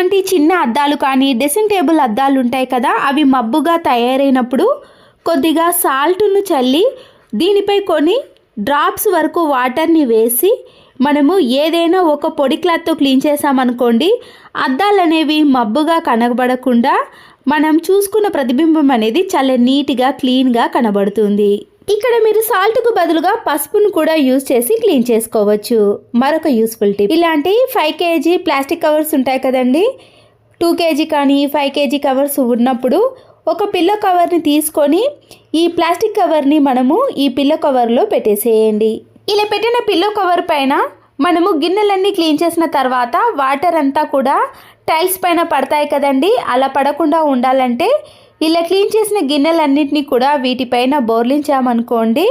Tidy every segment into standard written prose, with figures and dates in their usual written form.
ఇలాంటి చిన్న అద్దాలు కానీ డ్రెస్సింగ్ టేబుల్ అద్దాలు ఉంటాయి కదా, అవి మబ్బుగా తయారైనప్పుడు కొద్దిగా సాల్ట్ను చల్లి దీనిపై కొన్ని డ్రాప్స్ వరకు వాటర్ని వేసి మనము ఏదైనా ఒక పొడి క్లాత్తో క్లీన్ చేసామనుకోండి, అద్దాలు అనేవి మబ్బుగా కనబడకుండా మనం చూసుకున్న ప్రతిబింబం అనేది చాలా నీట్గా క్లీన్గా కనబడుతుంది. ఇక్కడ మీరు సాల్ట్కు బదులుగా పసుపును కూడా యూజ్ చేసి క్లీన్ చేసుకోవచ్చు. మరొక యూస్ఫుల్ టిప్, ఇలాంటి 5 kg ప్లాస్టిక్ కవర్స్ ఉంటాయి కదండి, 2 kg కానీ 5 kg కవర్స్ ఉన్నప్పుడు ఒక పిల్లో కవర్ని తీసుకొని ఈ ప్లాస్టిక్ కవర్ని మనము ఈ పిల్లో కవర్లో పెట్టేసేయండి. ఇలా పెట్టిన పిల్లో కవర్ పైన మనము గిన్నెలన్నీ క్లీన్ చేసిన తర్వాత వాటర్ అంతా కూడా టైల్స్ పైన పడతాయి కదండి, అలా పడకుండా ఉండాలంటే ఇలా క్లీన్ చేసిన గిన్నెలన్నింటినీ కూడా వీటిపైన బోర్లించామనుకోండి,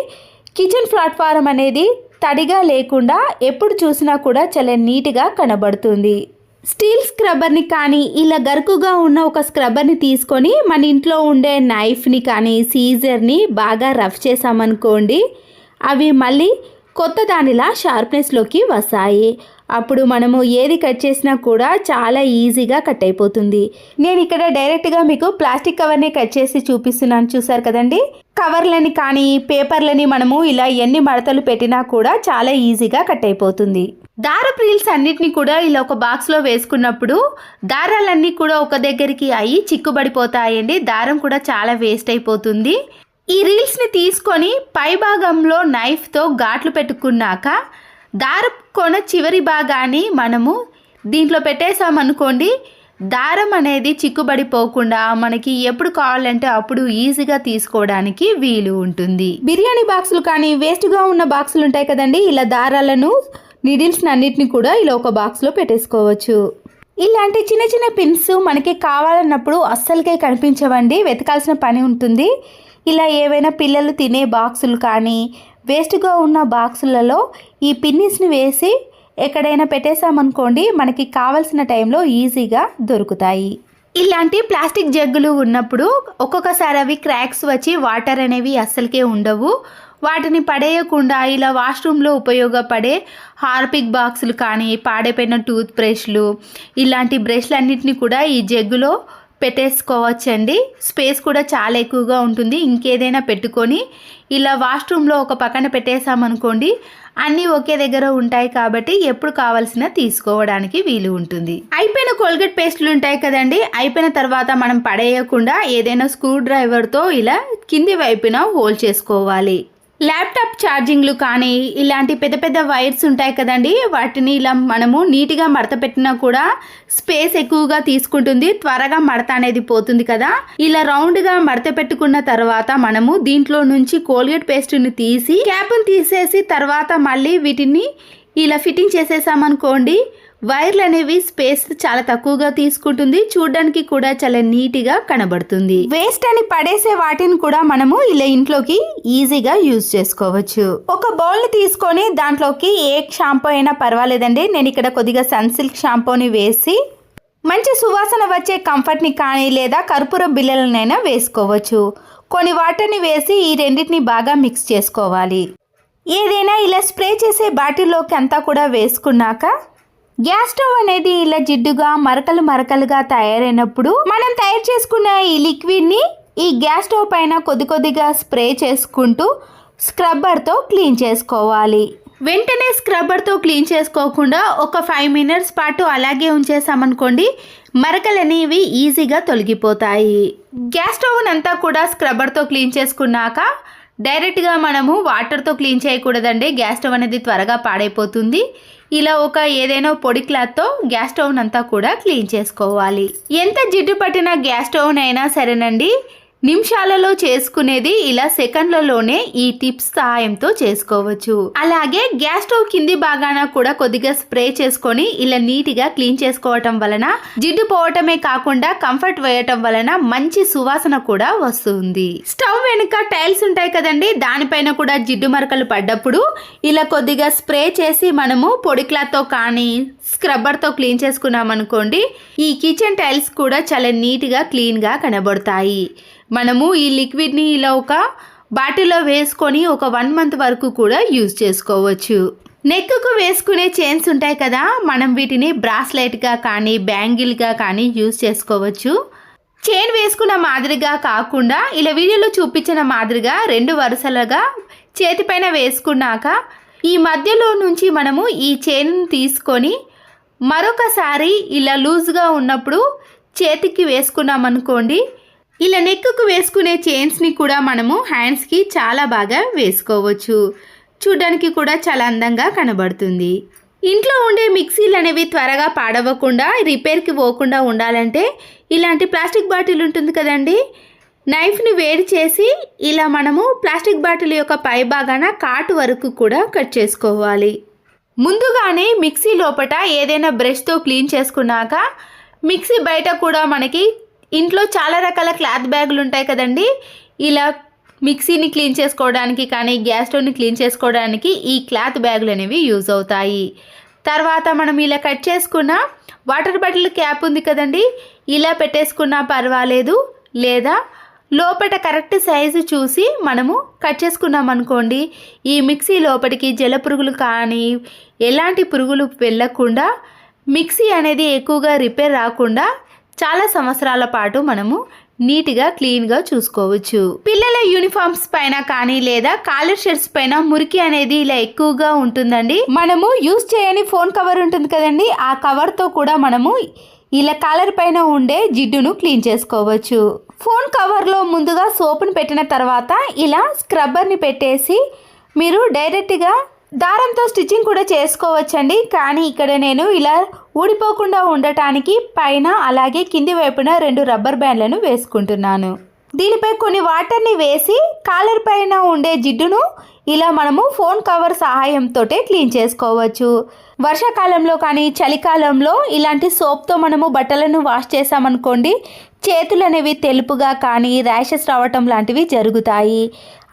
కిచెన్ ప్లాట్ఫారం అనేది తడిగా లేకుండా ఎప్పుడు చూసినా కూడా చాలా నీట్గా కనబడుతుంది. స్టీల్ స్క్రబ్బర్ని కానీ ఇలా గరుకుగా ఉన్న ఒక స్క్రబ్బర్ని తీసుకొని మన ఇంట్లో ఉండే నైఫ్ని కానీ సీజర్ని బాగా రఫ్ చేసామనుకోండి, అవి మళ్ళీ కొత్త దానిలా షార్ప్నెస్లోకి వస్తాయి. అప్పుడు మనము ఏది కట్ చేసినా కూడా చాలా ఈజీగా కట్ అయిపోతుంది. నేను ఇక్కడ డైరెక్ట్గా మీకు ప్లాస్టిక్ కవర్ని కట్ చేసి చూపిస్తున్నాను, చూసారు కదండి. కవర్లని కానీ పేపర్లని మనము ఇలా ఎన్ని మడతలు పెట్టినా కూడా చాలా ఈజీగా కట్ అయిపోతుంది. దారపు రీల్స్ అన్నిటినీ కూడా ఇలా ఒక బాక్స్లో వేసుకున్నప్పుడు దారాలన్నీ కూడా ఒక దగ్గరికి అయ్యి చిక్కుబడిపోతాయండి. దారం కూడా చాలా వేస్ట్ అయిపోతుంది. ఈ రీల్స్ని తీసుకొని పై భాగంలో నైఫ్తో ఘాట్లు పెట్టుకున్నాక దారపు కొన చివరి భాగాన్ని మనము దీంట్లో పెట్టేసామనుకోండి, దారం అనేది చిక్కుబడిపోకుండా మనకి ఎప్పుడు కావాలంటే అప్పుడు ఈజీగా తీసుకోవడానికి వీలు ఉంటుంది. బిర్యానీ బాక్సులు కానీ వేస్ట్గా ఉన్న బాక్సులు ఉంటాయి కదండి, ఇలా దారాలను నీడిల్స్ అన్నిటిని కూడా ఇలా ఒక బాక్స్లో పెట్టేసుకోవచ్చు. ఇలాంటి చిన్న చిన్న పిన్స్ మనకి కావాలన్నప్పుడు అస్సలకే కనిపించవండి, వెతకాల్సిన పని ఉంటుంది. ఇలా ఏవైనా పిల్లలు తినే బాక్సులు కానీ వేస్ట్గా ఉన్న బాక్సులలో ఈ పిన్నిస్ని వేసి ఎక్కడైనా పెట్టేసామనుకోండి, మనకి కావాల్సిన టైంలో ఈజీగా దొరుకుతాయి. ఇలాంటి ప్లాస్టిక్ జగ్గులు ఉన్నప్పుడు ఒక్కొక్కసారి అవి క్రాక్స్ వచ్చి వాటర్ అనేవి అస్సలకే ఉండవు. వాటిని పడేయకుండా ఇలా వాష్రూమ్లో ఉపయోగపడే హార్పిక్ బాక్సులు కానీ పాడైపోయిన టూత్ బ్రష్లు ఇలాంటి బ్రష్లు అన్నిటిని కూడా ఈ జగ్గులో పెట్టేసుకోవచ్చండి. స్పేస్ కూడా చాలా ఎక్కువగా ఉంటుంది. ఇంకేదైనా పెట్టుకొని ఇలా వాష్రూమ్లో ఒక పక్కన పెట్టేసామనుకోండి, అన్నీ ఒకే దగ్గర ఉంటాయి కాబట్టి ఎప్పుడు కావాల్సిన తీసుకోవడానికి వీలు ఉంటుంది. అయిపోయిన కోల్గేట్ పేస్టులు ఉంటాయి కదండి, అయిపోయిన తర్వాత మనం పడేయకుండా ఏదైనా స్క్రూ డ్రైవర్తో ఇలా కింది వైపున హోల్ చేసుకోవాలి. ల్యాప్టాప్ ఛార్జింగ్లు కానీ ఇలాంటి పెద్ద పెద్ద వైర్స్ ఉంటాయి కదండి, వాటిని ఇలా మనము నీట్గా మడత పెట్టినా కూడా స్పేస్ ఎక్కువగా తీసుకుంటుంది, త్వరగా మడత అనేది పోతుంది కదా. ఇలా రౌండ్గా మడత పెట్టుకున్న తర్వాత మనము దీంట్లో నుంచి కోల్గేట్ పేస్ట్ని తీసి క్యాప్ని తీసేసి తర్వాత మళ్ళీ వీటిని ఇలా ఫిట్టింగ్ చేసేసామనుకోండి, వైర్లు అనేవి స్పేస్ చాలా తక్కువగా తీసుకుంటుంది, చూడడానికి కూడా చాలా నీట్గా కనబడుతుంది. వేస్ట్ అని పడేసే వాటిని కూడా మనము ఇలా ఇంట్లోకి ఈజీగా యూజ్ చేసుకోవచ్చు. ఒక బౌల్ని తీసుకొని దాంట్లోకి ఏ షాంపూ అయినా పర్వాలేదండి, నేను ఇక్కడ కొద్దిగా సన్సిల్క్ షాంపూని వేసి మంచి సువాసన వచ్చే కంఫర్ట్ని కానీ లేదా కర్పూర బిళ్ళలనైనా వేసుకోవచ్చు. కొన్ని వాటర్ని వేసి ఈ రెండింటిని బాగా మిక్స్ చేసుకోవాలి. ఏదైనా ఇలా స్ప్రే చేసే బాటిల్లోకి అంతా కూడా వేసుకున్నాక గ్యాస్ స్టవ్ అనేది ఇలా జిడ్డుగా మరకలు మరకలుగా తయారైనప్పుడు మనం తయారు చేసుకున్న ఈ లిక్విడ్ని ఈ గ్యాస్ స్టవ్ పైన కొద్ది కొద్దిగా స్ప్రే చేసుకుంటూ స్క్రబ్బర్తో క్లీన్ చేసుకోవాలి. వెంటనే స్క్రబ్బర్తో క్లీన్ చేసుకోకుండా ఒక 5 minutes పాటు అలాగే ఉంచేసామనుకోండి, మరకలు అనేవి ఈజీగా తొలగిపోతాయి. గ్యాస్ స్టవ్ అంతా కూడా స్క్రబ్బర్తో క్లీన్ చేసుకున్నాక డైరెక్ట్గా మనము వాటర్తో క్లీన్ చేయకూడదండి, గ్యాస్ స్టవ్ అనేది త్వరగా పాడైపోతుంది. ఇలా ఒక ఏదైనా పొడి క్లాత్తో గ్యాస్ స్టవ్ అంతా కూడా క్లీన్ చేసుకోవాలి. ఎంత జిడ్డు పట్టిన గ్యాస్ స్టవ్ అయినా సరేనండి, నిమిషాలలో చేసుకునేది ఇలా సెకండ్లలోనే ఈ టిప్స్ సహాయంతో చేసుకోవచ్చు. అలాగే గ్యాస్ స్టవ్ కింది భాగాన కూడా కొద్దిగా స్ప్రే చేసుకొని ఇలా నీట్గా క్లీన్ చేసుకోవటం వలన జిడ్డు పోవటమే కాకుండా కంఫర్ట్ వేయటం వలన మంచి సువాసన కూడా వస్తుంది. స్టవ్ వెనుక టైల్స్ ఉంటాయి కదండి, దానిపైన కూడా జిడ్డు మరకలు పడ్డప్పుడు ఇలా కొద్దిగా స్ప్రే చేసి మనము పొడి క్లాత్తో కానీ స్క్రబ్బర్తో క్లీన్ చేసుకున్నామనుకోండి, ఈ కిచెన్ టైల్స్ కూడా చాలా నీట్గా క్లీన్గా కనబడతాయి. మనము ఈ లిక్విడ్ని ఇలా ఒక బాటిల్లో వేసుకొని ఒక 1 month వరకు కూడా యూజ్ చేసుకోవచ్చు. నెక్కు వేసుకునే చైన్స్ ఉంటాయి కదా, మనం వీటిని బ్రాస్లెట్గా కానీ బ్యాంగిల్గా కానీ యూజ్ చేసుకోవచ్చు. చైన్ వేసుకున్న మాదిరిగా కాకుండా ఇలా వీడియోలో చూపించిన మాదిరిగా 2 వరుసలుగా చేతిపైన వేసుకున్నాక ఈ మధ్యలో నుంచి మనము ఈ చైన్ను తీసుకొని మరొకసారి ఇలా లూజ్గా ఉన్నప్పుడు చేతికి వేసుకున్నామనుకోండి, ఇలా నెక్కు వేసుకునే చైన్స్ని కూడా మనము హ్యాండ్స్కి చాలా బాగా వేసుకోవచ్చు. చూడడానికి కూడా చాలా అందంగా కనబడుతుంది. ఇంట్లో ఉండే మిక్సీలు అనేవి త్వరగా పాడవకుండా రిపేర్కి పోకుండా ఉండాలంటే ఇలాంటి ప్లాస్టిక్ బాటిల్ ఉంటుంది కదండి, నైఫ్ని వేడి చేసి ఇలా మనము ప్లాస్టిక్ బాటిల్ యొక్క పై భాగాన కాటు వరకు కూడా కట్ చేసుకోవాలి. ముందుగానే మిక్సీ లోపల ఏదైనా బ్రష్తో క్లీన్ చేసుకున్నాక మిక్సీ బయట కూడా మనకి ఇంట్లో చాలా రకాల క్లాత్ బ్యాగులు ఉంటాయి కదండి, ఇలా మిక్సీని క్లీన్ చేసుకోవడానికి కానీ గ్యాస్ స్టవ్ని క్లీన్ చేసుకోవడానికి ఈ క్లాత్ బ్యాగులు అనేవి యూజ్ అవుతాయి. తర్వాత మనం ఇలా కట్ చేసుకున్న వాటర్ బాటిల్ క్యాప్ ఉంది కదండి, ఇలా పెట్టేసుకున్నా పర్వాలేదు, లేదా లోపల కరెక్ట్ సైజు చూసి మనము కట్ చేసుకున్నాం అనుకోండి, ఈ మిక్సీ లోపలికి జల పురుగులు కానీ ఎలాంటి పురుగులు వెళ్ళకుండా మిక్సీ అనేది ఎక్కువగా రిపేర్ రాకుండా చాలా సంవత్సరాల పాటు మనము నీట్గా క్లీన్గా చూసుకోవచ్చు. పిల్లల యూనిఫామ్స్ పైన కానీ లేదా కాలర్ షర్ట్స్ పైన మురికి అనేది ఇలా ఎక్కువగా ఉంటుందండి. మనము యూజ్ చేయని ఫోన్ కవర్ ఉంటుంది కదండి, ఆ కవర్తో కూడా మనము ఇలా కాలర్ పైన ఉండే జిడ్డును క్లీన్ చేసుకోవచ్చు. ఫోన్ కవర్లో ముందుగా సోప్ను పెట్టిన తర్వాత ఇలా స్క్రబ్బర్ని పెట్టేసి మీరు డైరెక్ట్గా దారంతో స్టిచ్చింగ్ కూడా చేసుకోవచ్చండి. కానీ ఇక్కడ నేను ఇలా ఊడిపోకుండా ఉండటానికి పైన అలాగే కింది వైపున 2 రబ్బర్ బ్యాండ్లను వేసుకుంటున్నాను. దీనిపై కొన్ని వాటర్ని వేసి కాలర్ పైన ఉండే జిడ్డును ఇలా మనము ఫోన్ కవర్ సహాయంతో క్లీన్ చేసుకోవచ్చు. వర్షాకాలంలో కానీ చలికాలంలో ఇలాంటి సోప్తో మనము బట్టలను వాష్ చేసామనుకోండి, చేతులు అనేవి తెలుపుగా కానీ ర్యాషెస్ రావటం లాంటివి జరుగుతాయి.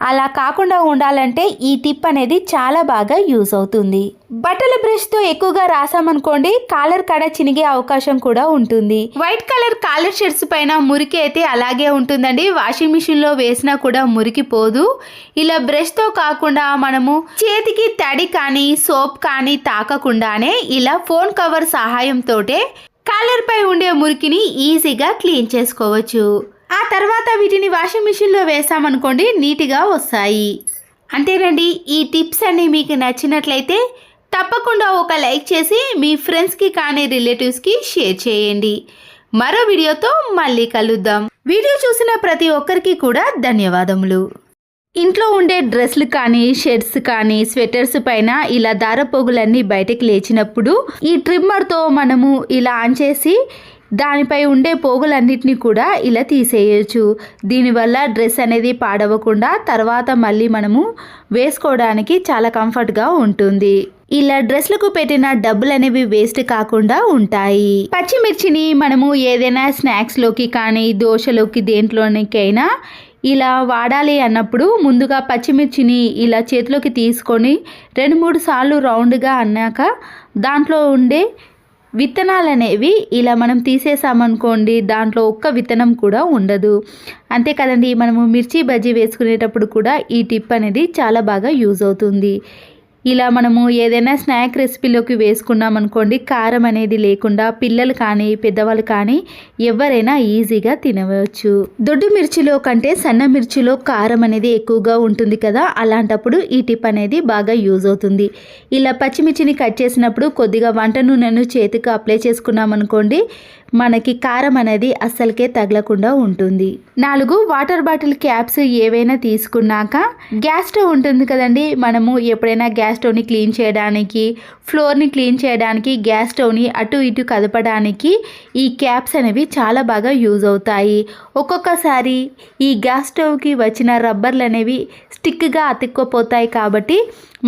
అలా కాకుండా ఉండాలంటే ఈ టిప్ అనేది చాలా బాగా యూజ్ అవుతుంది. బట్టల బ్రష్తో ఎక్కువగా రాసామనుకోండి, కాలర్ కాడ చినిగే అవకాశం కూడా ఉంటుంది. వైట్ కలర్ కాలర్ షర్ట్స్ పైన మురికి అయితే అలాగే ఉంటుందండి, వాషింగ్ మిషన్లో వేసినా కూడా మురికి పోదు. ఇలా బ్రష్తో కాకుండా మనము చేతికి తడి కానీ సోప్ కానీ తాకకుండానే ఇలా ఫోన్ కవర్ సహాయంతో కాలర్ పై ఉండే మురికిని ఈజీగా క్లీన్ చేసుకోవచ్చు. ఆ తర్వాత వీటిని వాషింగ్ మిషన్లో వేసామనుకోండి, నీట్గా వస్తాయి. అంతేనండి. ఈ టిప్స్ అన్ని మీకు నచ్చినట్లయితే తప్పకుండా ఒక లైక్ చేసి మీ ఫ్రెండ్స్కి కానీ రిలేటివ్స్కి షేర్ చేయండి. మరో వీడియోతో మళ్ళీ కలుద్దాం. వీడియో చూసిన ప్రతి ఒక్కరికి కూడా ధన్యవాదములు. ఇంట్లో ఉండే డ్రెస్లు కానీ షర్ట్స్ కానీ స్వెటర్స్ పైన ఇలా దారపోగులన్నీ బయటకు లేచినప్పుడు ఈ ట్రిమ్మర్తో మనము ఇలా ఆన్ చేసి దానిపై ఉండే పోగులన్నిటిని కూడా ఇలా తీసేయచ్చు. దీనివల్ల డ్రెస్ అనేది పాడవకుండా తర్వాత మళ్ళీ మనము వేసుకోవడానికి చాలా కంఫర్ట్గా ఉంటుంది. ఇలా డ్రెస్లకు పెట్టిన డబ్బులు అనేవి వేస్ట్ కాకుండా ఉంటాయి. పచ్చిమిర్చిని మనము ఏదైనా స్నాక్స్లోకి కానీ దోశలోకి దేంట్లోనికైనా ఇలా వాడాలి అన్నప్పుడు ముందుగా పచ్చిమిర్చిని ఇలా చేతిలోకి తీసుకొని 2-3 సార్లు రౌండ్గా అన్నాక దాంట్లో ఉండే విత్తనాలు అనేవి ఇలా మనం తీసేసామనుకోండి, దాంట్లో ఒక్క విత్తనం కూడా ఉండదు. అంతే కదండి, మనము మిర్చి బజ్జీ వేసుకునేటప్పుడు కూడా ఈ టిప్ అనేది చాలా బాగా యూజ్ అవుతుంది. ఇలా మనము ఏదైనా స్నాక్ రెసిపీలోకి వేసుకున్నాం అనుకోండి, కారం అనేది లేకుండా పిల్లలు కానీ పెద్దవాళ్ళు కానీ ఎవరైనా ఈజీగా తినవచ్చు. దొడ్డు మిర్చిలో కంటే సన్న మిర్చిలో కారం అనేది ఎక్కువగా ఉంటుంది కదా, అలాంటప్పుడు ఈ టిప్ అనేది బాగా యూజ్ అవుతుంది. ఇలా పచ్చిమిర్చిని కట్ చేసినప్పుడు కొద్దిగా వంట నూనెను చేతికి అప్లై చేసుకున్నాం అనుకోండి, మనకి కారం అనేది అస్సలకే తగలకుండా ఉంటుంది. 4 వాటర్ బాటిల్ క్యాప్స్ ఏవైనా తీసుకున్నాక గ్యాస్ స్టవ్ ఉంటుంది కదండి, మనము ఎప్పుడైనా గ్యాస్ స్టవ్ని క్లీన్ చేయడానికి ఫ్లోర్ని క్లీన్ చేయడానికి గ్యాస్ స్టవ్ని అటు ఇటు కదపడానికి ఈ క్యాప్స్ అనేవి చాలా బాగా యూజ్ అవుతాయి. ఒక్కొక్కసారి ఈ గ్యాస్ స్టవ్కి వచ్చిన రబ్బర్లు అనేవి స్టిక్గా అతుక్కుపోతాయి కాబట్టి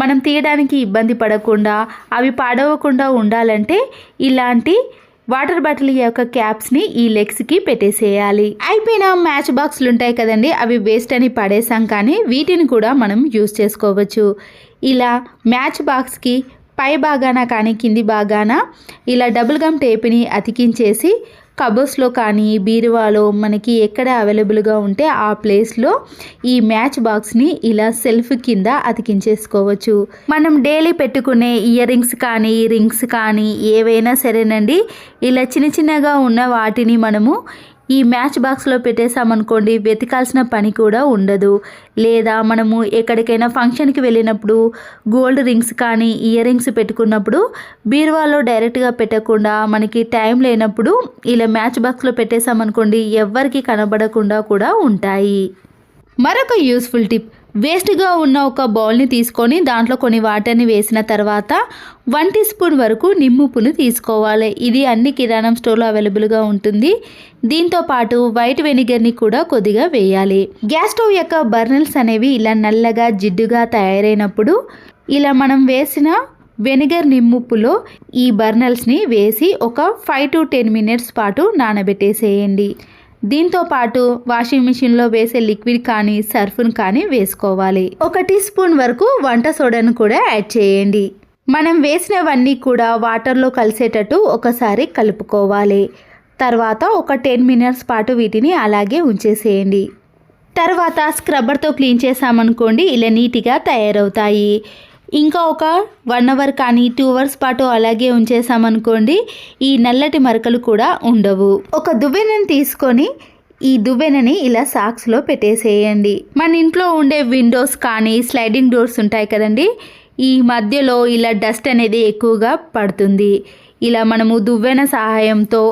మనం తీయడానికి ఇబ్బంది పడకుండా అవి పాడవకుండా ఉండాలంటే ఇలాంటి వాటర్ బాటిల్ యొక్క క్యాప్స్ని ఈ లెగ్స్కి పెట్టేసేయాలి. అయిపోయిన మ్యాచ్ బాక్స్లు ఉంటాయి కదండి, అవి వేస్ట్ అని పడేసాం కానీ వీటిని కూడా మనం యూజ్ చేసుకోవచ్చు. ఇలా మ్యాచ్ బాక్స్కి పై భాగాన కానీ కింది భాగాన ఇలా డబుల్ గమ్ టేప్ని అతికించేసి కబోర్డ్స్లో కానీ బీరువాలో మనకి ఎక్కడ అవైలబుల్గా ఉంటే ఆ ప్లేస్లో ఈ మ్యాచ్ బాక్స్ని ఇలా సెల్ఫ్ కింద అతికించేసుకోవచ్చు. మనం డైలీ పెట్టుకునే ఇయర్ రింగ్స్ కానీ ఏవైనా సరేనండి, ఇలా చిన్నగా ఉన్న వాటిని మనము ఈ మ్యాచ్ బాక్స్లో పెట్టేసామనుకోండి, వెతకాల్సిన పని కూడా ఉండదు. లేదా మనము ఎక్కడికైనా ఫంక్షన్కి వెళ్ళినప్పుడు గోల్డ్ రింగ్స్ కానీ ఇయర్ రింగ్స్ పెట్టుకున్నప్పుడు బీరువాలో డైరెక్ట్గా పెట్టకుండా మనకి టైం లేనప్పుడు ఇలా మ్యాచ్ బాక్స్లో పెట్టేసామనుకోండి, ఎవ్వరికి కనబడకుండా కూడా ఉంటాయి. మరొక యూస్ఫుల్ టిప్, వేస్ట్గా ఉన్న ఒక బౌల్ని తీసుకొని దాంట్లో కొన్ని వాటర్ని వేసిన తర్వాత 1 టీ స్పూన్ వరకు నిమ్ముప్పును తీసుకోవాలి. ఇది అన్ని కిరాణం స్టోర్లో అవైలబుల్గా ఉంటుంది. దీంతో పాటు వైట్ వెనిగర్ని కూడా కొద్దిగా వేయాలి. గ్యాస్ స్టవ్ యొక్క బర్నర్స్ అనేవి ఇలా నల్లగా జిడ్డుగా తయారైనప్పుడు ఇలా మనం వేసిన వెనిగర్ నిమ్ముప్పులో ఈ బర్నర్స్ని వేసి ఒక 5 to 10 మినిట్స్ పాటు నానబెట్టేసేయండి. దీంతో పాటు వాషింగ్ మిషన్లో వేసే లిక్విడ్ కానీ సర్ఫ్ను కానీ వేసుకోవాలి. 1 టీ స్పూన్ వరకు వంట సోడాను కూడా యాడ్ చేయండి. మనం వేసినవన్నీ కూడా వాటర్లో కలిసేటట్టు ఒకసారి కలుపుకోవాలి. తర్వాత ఒక 10 మినిట్స్ పాటు వీటిని అలాగే ఉంచేసేయండి. తర్వాత స్క్రబ్బర్తో క్లీన్ చేసామనుకోండి, ఇలా నీట్గా తయారవుతాయి. ఇంకా ఒక 1 అవర్ కానీ 2 అవర్స్ పాటు అలాగే ఉంచేసామనుకోండి, ఈ నల్లటి మరకలు కూడా ఉండవు. ఒక దువ్వెనని తీసుకొని ఈ దువ్వెనని ఇలా సాక్స్లో పెట్టేసేయండి. మన ఇంట్లో ఉండే విండోస్ కానీ స్లైడింగ్ డోర్స్ ఉంటాయి కదండి, ఈ మధ్యలో ఇలా డస్ట్ అనేది ఎక్కువగా పడుతుంది. ఇలా మనము దువ్వెన సహాయంతో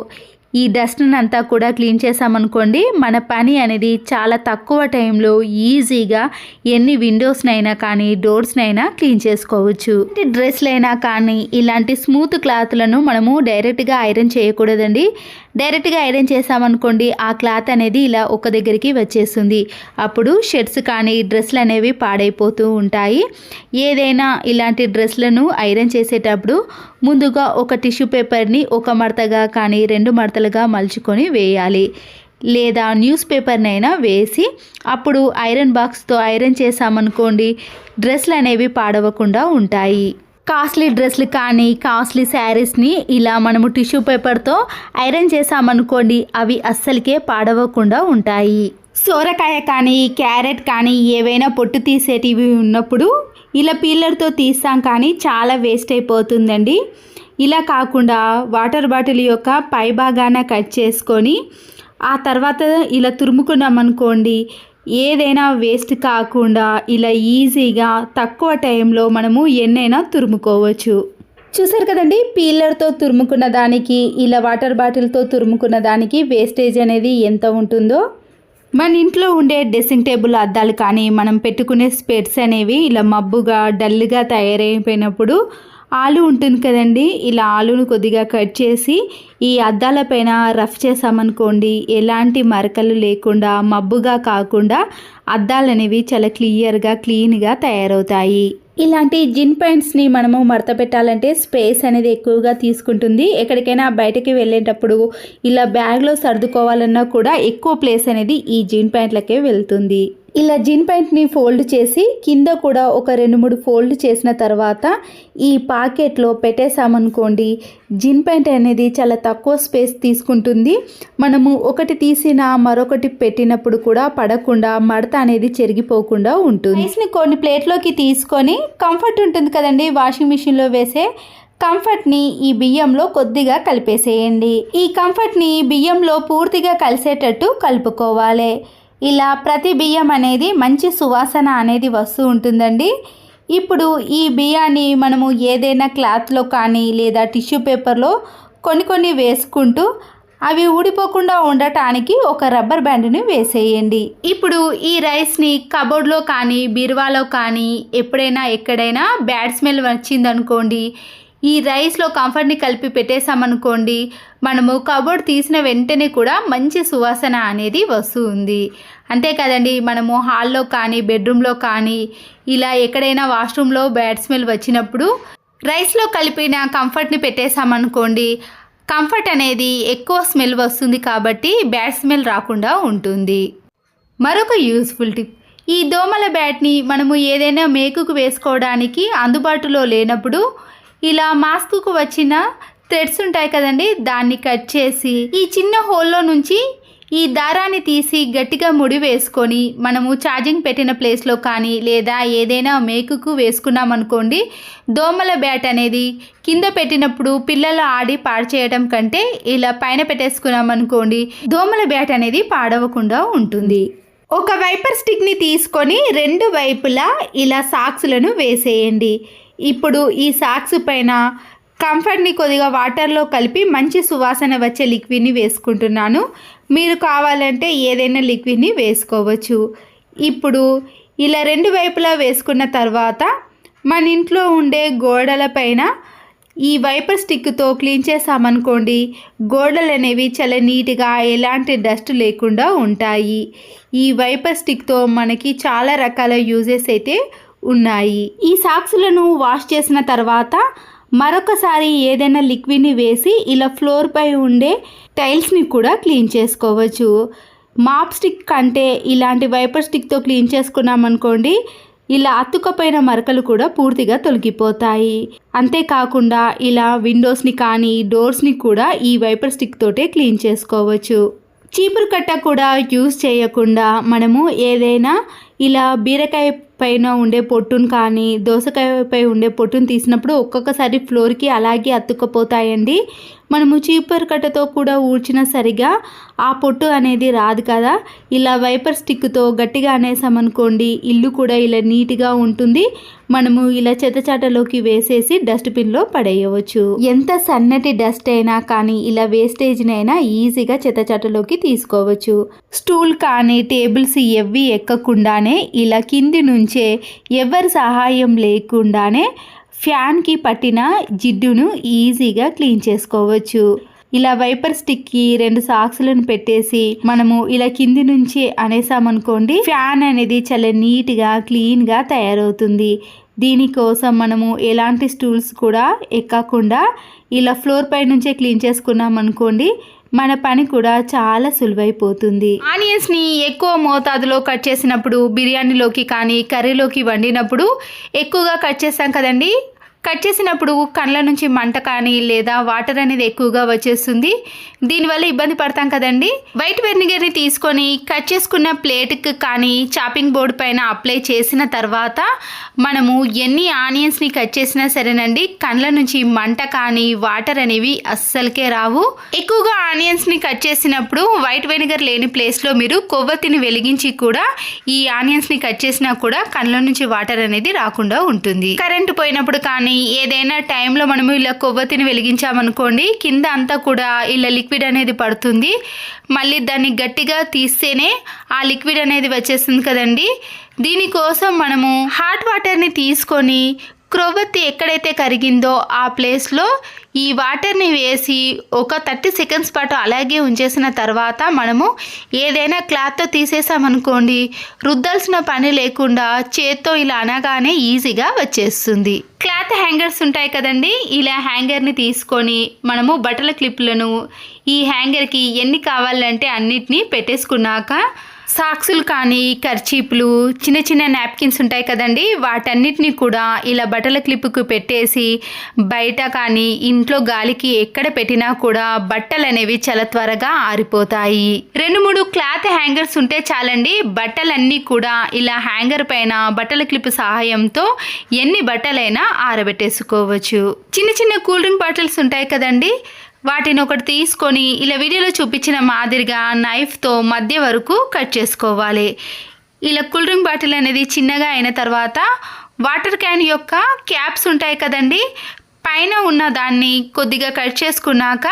ఈ డస్ట్ని అంతా కూడా క్లీన్ చేసామనుకోండి, మన పని అనేది చాలా తక్కువ టైంలో ఈజీగా ఎన్ని విండోస్నైనా కానీ డోర్స్నైనా క్లీన్ చేసుకోవచ్చు. డ్రెస్లైనా కానీ ఇలాంటి స్మూత్ క్లాత్లను మనము డైరెక్ట్గా ఐరన్ చేయకూడదండి. డైరెక్ట్గా ఐరన్ చేసామనుకోండి, ఆ క్లాత్ అనేది ఇలా ఒక దగ్గరికి వచ్చేస్తుంది. అప్పుడు షర్ట్స్ కానీ డ్రెస్లు అనేవి పాడైపోతూ ఉంటాయి. ఏదైనా ఇలాంటి డ్రెస్లను ఐరన్ చేసేటప్పుడు ముందుగా ఒక టిష్యూ పేపర్ని ఒక మడతగా కానీ 2 మడతలుగా మలుచుకొని వేయాలి. లేదా న్యూస్ పేపర్నైనా వేసి అప్పుడు ఐరన్ బాక్స్తో ఐరన్ చేసామనుకోండి, డ్రెస్లు అనేవి పాడవకుండా ఉంటాయి. కాస్ట్లీ డ్రెస్లు కానీ కాస్ట్లీ శారీస్ని ఇలా మనము టిష్యూ పేపర్తో ఐరన్ చేసామనుకోండి, అవి అస్సలకే పాడవకుండా ఉంటాయి. సోరకాయ కానీ క్యారెట్ కానీ ఏవైనా పొట్టు తీసేటివి ఉన్నప్పుడు ఇలా పీలర్తో తీస్తాం కానీ చాలా వేస్ట్ అయిపోతుందండి. ఇలా కాకుండా వాటర్ బాటిల్ యొక్క పై భాగాన కట్ చేసుకొని ఆ తర్వాత ఇలా తురుముకున్నామనుకోండి, ఏదైనా వేస్ట్ కాకుండా ఇలా ఈజీగా తక్కువ టైంలో మనము ఎన్నైనా తురుముకోవచ్చు. చూసారు కదండి, పీలర్తో తురుముకున్న దానికి ఇలా వాటర్ బాటిల్తో తురుముకున్న దానికి వేస్టేజ్ అనేది ఎంత ఉంటుందో. మన ఇంట్లో ఉండే డ్రెస్సింగ్ టేబుల్ అద్దాలు కానీ మనం పెట్టుకునే స్పెట్స్ అనేవి ఇలా మబ్బుగా డల్గా తయారైపోయినప్పుడు ఆలు ఉంటుంది కదండి, ఇలా ఆలును కొద్దిగా కట్ చేసి ఈ అద్దాల పైన రఫ్ చేసామనుకోండి, ఎలాంటి మరకలు లేకుండా మబ్బుగా కాకుండా అద్దాలు అనేవి చాలా క్లీన్గా తయారవుతాయి. ఇలాంటి జిన్ పాయింట్స్ని మనము మడత పెట్టాలంటే స్పేస్ అనేది ఎక్కువగా తీసుకుంటుంది. ఎక్కడికైనా బయటకి వెళ్ళేటప్పుడు ఇలా బ్యాగ్లో సర్దుకోవాలన్నా కూడా ఎక్కువ ప్లేస్ అనేది ఈ జిన్ పాయింట్లకే వెళ్తుంది. ఇలా జిన్ పాయింట్ని ఫోల్డ్ చేసి కింద కూడా ఒక 2-3 ఫోల్డ్ చేసిన తర్వాత ఈ పాకెట్లో పెట్టేసామనుకోండి, జిన్ పాయింట్ అనేది చాలా తక్కువ స్పేస్ తీసుకుంటుంది. మనము ఒకటి తీసిన మరొకటి పెట్టినప్పుడు కూడా పడకుండా మడత అనేది చెరిగిపోకుండా ఉంటుంది. రైస్ని కొన్ని ప్లేట్లోకి తీసుకొని కంఫర్ట్ ఉంటుంది కదండి, వాషింగ్ మిషన్లో వేసే కంఫర్ట్ని ఈ బియ్యంలో కొద్దిగా కలిపేసేయండి. ఈ కంఫర్ట్ని బియ్యంలో పూర్తిగా కలిసేటట్టు కలుపుకోవాలి. ఇలా ప్రతి బియ్యం అనేది మంచి సువాసన అనేది వస్తూ ఉంటుందండి. ఇప్పుడు ఈ బియ్యాన్ని మనము ఏదైనా క్లాత్లో కానీ లేదా టిష్యూ పేపర్లో కొన్ని వేసుకుంటూ అవి ఊడిపోకుండా ఉండటానికి ఒక రబ్బర్ బ్యాండ్ని వేసేయండి. ఇప్పుడు ఈ రైస్ని కబోర్డ్లో కానీ బీరువాలో కానీ ఎప్పుడైనా ఎక్కడైనా బ్యాడ్ స్మెల్ వచ్చిందనుకోండి, ఈ రైస్లో కంఫర్ట్ని కలిపి పెట్టేసామనుకోండి, మనము కబోర్డ్ తీసిన వెంటనే కూడా మంచి సువాసన అనేది వస్తుంది. అంతే కదండి, మనము హాల్లో కానీ బెడ్రూమ్లో కానీ ఇలా ఎక్కడైనా వాష్రూమ్లో బ్యాడ్ స్మెల్ వచ్చినప్పుడు రైస్లో కలిపిన కంఫర్ట్ని పెట్టేసామనుకోండి, కంఫర్ట్ అనేది ఎక్కువ స్మెల్ వస్తుంది కాబట్టి బ్యాడ్ స్మెల్ రాకుండా ఉంటుంది. మరొక యూస్ఫుల్ టిప్, ఈ దోమల బ్యాట్ని మనము ఏదైనా మేకుకు వేసుకోవడానికి అందుబాటులో లేనప్పుడు ఇలా మాస్కుకు వచ్చిన థ్రెడ్స్ ఉంటాయి కదండి, దాన్ని కట్ చేసి ఈ చిన్న హోల్లో నుంచి ఈ దారాన్ని తీసి గట్టిగా ముడి వేసుకొని మనము ఛార్జింగ్ పెట్టిన ప్లేస్లో కానీ లేదా ఏదైనా మేకుకు వేసుకున్నాం అనుకోండి, దోమల బ్యాట్ అనేది కింద పెట్టినప్పుడు పిల్లలు ఆడి పాడు చేయడం కంటే ఇలా పైన పెట్టేసుకున్నాం అనుకోండి, దోమల బ్యాట్ అనేది పాడవకుండా ఉంటుంది. ఒక వైపర్ స్టిక్ని తీసుకొని రెండు వైపులా ఇలా సాక్స్లను వేసేయండి. ఇప్పుడు ఈ సాక్స్ పైన కంఫర్ట్ని కొద్దిగా వాటర్లో కలిపి మంచి సువాసన వచ్చే లిక్విడ్ని వేసుకుంటున్నాను. మీరు కావాలంటే ఏదైనా లిక్విడ్ని వేసుకోవచ్చు. ఇప్పుడు ఇలా రెండు వైపులా వేసుకున్న తర్వాత మన ఇంట్లో ఉండే గోడల పైన ఈ వైపర్ స్టిక్తో క్లీన్ చేసామనుకోండి, గోడలు అనేవి చాలా నీట్గా ఎలాంటి డస్ట్ లేకుండా ఉంటాయి. ఈ వైపర్ స్టిక్తో మనకి చాలా రకాల యూజెస్ అయితే ఉన్నాయి. ఈ సాక్స్లను వాష్ చేసిన తర్వాత మరొకసారి ఏదైనా లిక్విడ్ని వేసి ఇలా ఫ్లోర్ పై ఉండే టైల్స్ని కూడా క్లీన్ చేసుకోవచ్చు. మాప్ స్టిక్ కంటే ఇలాంటి వైపర్ స్టిక్తో క్లీన్ చేసుకున్నామనుకోండి, ఇలా అతుకపోయిన మరకలు కూడా పూర్తిగా తొలగిపోతాయి. అంతేకాకుండా ఇలా విండోస్ని కానీ డోర్స్ని కూడా ఈ వైపర్ స్టిక్ తోటే క్లీన్ చేసుకోవచ్చు. చీపురు కట్ట కూడా యూజ్ చేయకుండా మనము ఏదైనా ఇలా బీరకాయ పైన ఉండే పొట్టును కానీ దోసకాయపై ఉండే పొట్టును తీసినప్పుడు ఒక్కొక్కసారి ఫ్లోర్కి అలాగే అతుక్కపోతాయండి. మనము చీపురు కట్టతో కూడా ఊడ్చినా సరిగా ఆ పొట్టు అనేది రాదు కదా. ఇలా వైపర్ స్టిక్తో గట్టిగా అనేసామనుకోండి, ఇల్లు కూడా ఇలా నీట్గా ఉంటుంది. మనము ఇలా చెత్తచాటలోకి వేసేసి డస్ట్బిన్లో పడేయవచ్చు. ఎంత సన్నటి డస్ట్ అయినా కానీ ఇలా వేస్టేజ్నైనా ఈజీగా చెత్తచాటలోకి తీసుకోవచ్చు. స్టూల్ కానీ టేబుల్స్ ఎవ్వి ఎక్కకుండానే ఇలా కింది నుంచే ఎవరి సహాయం లేకుండానే ఫ్యాన్కి పట్టిన జిడ్డును ఈజీగా క్లీన్ చేసుకోవచ్చు. ఇలా వైపర్ స్టిక్కి రెండు సాక్స్లను పెట్టేసి మనము ఇలా కింది నుంచి అనేసామనుకోండి, ఫ్యాన్ అనేది చాలా నీట్గా క్లీన్గా తయారవుతుంది. దీనికోసం మనము ఎలాంటి స్టూల్స్ కూడా ఎక్కకుండా ఇలా ఫ్లోర్ పై నుంచే క్లీన్ చేసుకున్నాం అనుకోండి, మన పని కూడా చాలా సులువైపోతుంది. ఆనియన్స్ని ఎక్కువ మోతాదులో కట్ చేసినప్పుడు బిర్యానీలోకి కానీ కర్రీలోకి వండినప్పుడు ఎక్కువగా కట్ చేస్తాం కదండి. కట్ చేసినప్పుడు కళ్ళ నుంచి మంట కానీ లేదా వాటర్ అనేది ఎక్కువగా వచ్చేస్తుంది. దీనివల్ల ఇబ్బంది పడతాం కదండి. వైట్ వెనిగర్ని తీసుకొని కట్ చేసుకున్న ప్లేట్కి కానీ చాపింగ్ బోర్డు పైన అప్లై చేసిన తర్వాత మనము ఎన్ని ఆనియన్స్ని కట్ చేసినా సరేనండి, కళ్ళ నుంచి మంట కానీ వాటర్ అనేవి అస్సలకే రావు. ఎక్కువగా ఆనియన్స్ని కట్ చేసినప్పుడు వైట్ వెనిగర్ లేని ప్లేస్లో మీరు కొవ్వొత్తిని వెలిగించి కూడా ఈ ఆనియన్స్ని కట్ చేసినా కూడా కళ్ళ నుంచి వాటర్ అనేది రాకుండా ఉంటుంది. కరెంటు పోయినప్పుడు కానీ ఏదైనా టైంలో మనము ఇలా కొవ్వొత్తిని వెలిగించామనుకోండి, కింద అంతా కూడా ఇలా లిక్విడ్ అనేది పడుతుంది. మళ్ళీ దాన్ని గట్టిగా తీస్తేనే ఆ లిక్విడ్ అనేది వచ్చేస్తుంది కదండి. దీనికోసం మనము హాట్ వాటర్ని తీసుకొని క్రొవ్వొత్తి ఎక్కడైతే కరిగిందో ఆ ప్లేస్లో ఈ వాటర్ని వేసి ఒక 30 సెకండ్స్ పాటు అలాగే ఉంచేసిన తర్వాత మనము ఏదైనా క్లాత్తో తీసేసామనుకోండి, రుద్దాల్సిన పని లేకుండా చేత్తో ఇలా అనగానే ఈజీగా వచ్చేస్తుంది. క్లాత్ హ్యాంగర్స్ ఉంటాయి కదండి, ఇలా హ్యాంగర్ని తీసుకొని మనము బట్టల క్లిప్లను ఈ హ్యాంగర్కి ఎన్ని కావాలంటే అన్నిటినీ పెట్టేసుకున్నాక సాక్సులు కానీ కర్చీపులు చిన్న చిన్న నాప్కిన్స్ ఉంటాయి కదండి, వాటన్నిటిని కూడా ఇలా బట్టల క్లిప్కు పెట్టేసి బయట కానీ ఇంట్లో గాలికి ఎక్కడ పెట్టినా కూడా బట్టలు అనేవి చాలా త్వరగా ఆరిపోతాయి. 2-3 క్లాత్ హ్యాంగర్స్ ఉంటే చాలండి, బట్టలన్నీ కూడా ఇలా హ్యాంగర్ పైన బట్టల క్లిప్ సహాయంతో ఎన్ని బట్టలైనా ఆరబెట్టేసుకోవచ్చు. చిన్న చిన్న కూల్ డ్రింక్ బాటిల్స్ ఉంటాయి కదండి, వాటిని ఒకటి తీసుకొని ఇలా వీడియోలో చూపించిన మాదిరిగా నైఫ్తో మధ్య వరకు కట్ చేసుకోవాలి. ఇలా కూల్ డ్రింక్ బాటిల్ అనేది చిన్నగా అయిన తర్వాత వాటర్ క్యాన్ యొక్క క్యాప్స్ ఉంటాయి కదండి, పైన ఉన్న దాన్ని కొద్దిగా కట్ చేసుకున్నాక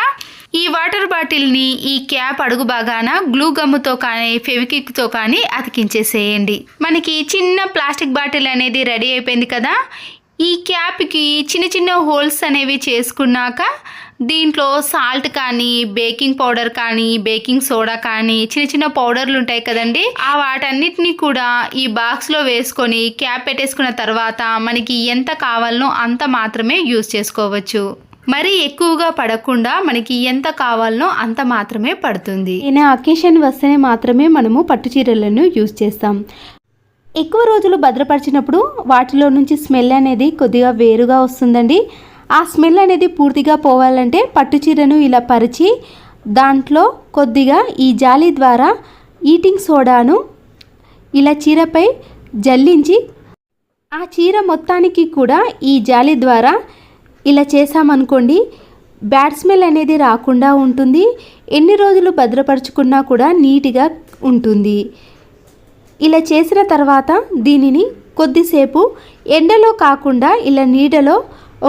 ఈ వాటర్ బాటిల్ని ఈ క్యాప్ అడుగు భాగాన గ్లూ గమ్ముతో కానీ ఫెవిక్విక్తో కానీ అతికించేసేయండి. మనకి చిన్న ప్లాస్టిక్ బాటిల్ అనేది రెడీ అయిపోయింది కదా. ఈ క్యాప్కి చిన్న చిన్న హోల్స్ అనేవి చేసుకున్నాక దీంట్లో సాల్ట్ కానీ బేకింగ్ పౌడర్ కానీ బేకింగ్ సోడా కానీ చిన్న చిన్న పౌడర్లు ఉంటాయి కదండి, ఆ వాటన్నిటిని కూడా ఈ బాక్స్లో వేసుకొని క్యాప్ పెట్టేసుకున్న తర్వాత మనకి ఎంత కావాలనో అంత మాత్రమే యూజ్ చేసుకోవచ్చు. మరి ఎక్కువగా పడకుండా మనకి ఎంత కావాలనో అంత మాత్రమే పడుతుంది. ఈయన అకేషన్ వస్తేనే మాత్రమే మనము పట్టు చీరలను యూజ్ చేస్తాం. ఎక్కువ రోజులు భద్రపరిచినప్పుడు వాటిలో నుంచి స్మెల్ అనేది కొద్దిగా వేరుగా వస్తుందండి. ఆ స్మెల్ అనేది పూర్తిగా పోవాలంటే పట్టు చీరను ఇలా పరిచి దాంట్లో కొద్దిగా ఈ జాలి ద్వారా ఈటింగ్ సోడాను ఇలా చీరపై జల్లించి ఆ చీర మొత్తానికి కూడా ఈ జాలి ద్వారా ఇలా చేసామనుకోండి బ్యాడ్ స్మెల్ అనేది రాకుండా ఉంటుంది. ఎన్ని రోజులు భద్రపరుచుకున్నా కూడా నీట్గా ఉంటుంది. ఇలా చేసిన తర్వాత దీనిని కొద్దిసేపు ఎండలో కాకుండా ఇలా నీడలో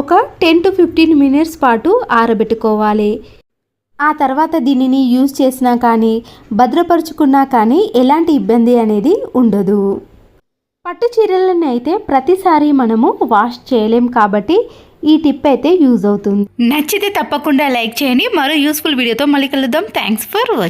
ఒక 10 to 15 మినిట్స్ పాటు ఆరబెట్టుకోవాలి. ఆ తర్వాత దీనిని యూజ్ చేసినా కానీ భద్రపరుచుకున్నా కానీ ఎలాంటి ఇబ్బంది అనేది ఉండదు. పట్టు చీరలను అయితే ప్రతిసారి మనము వాష్ చేయలేం కాబట్టి ఈ టిప్ అయితే యూజ్ అవుతుంది. నచ్చితే తప్పకుండా లైక్ చేయండి. మరో యూస్ఫుల్ వీడియోతో మళ్ళీ కలుద్దాం. Thanks for watching.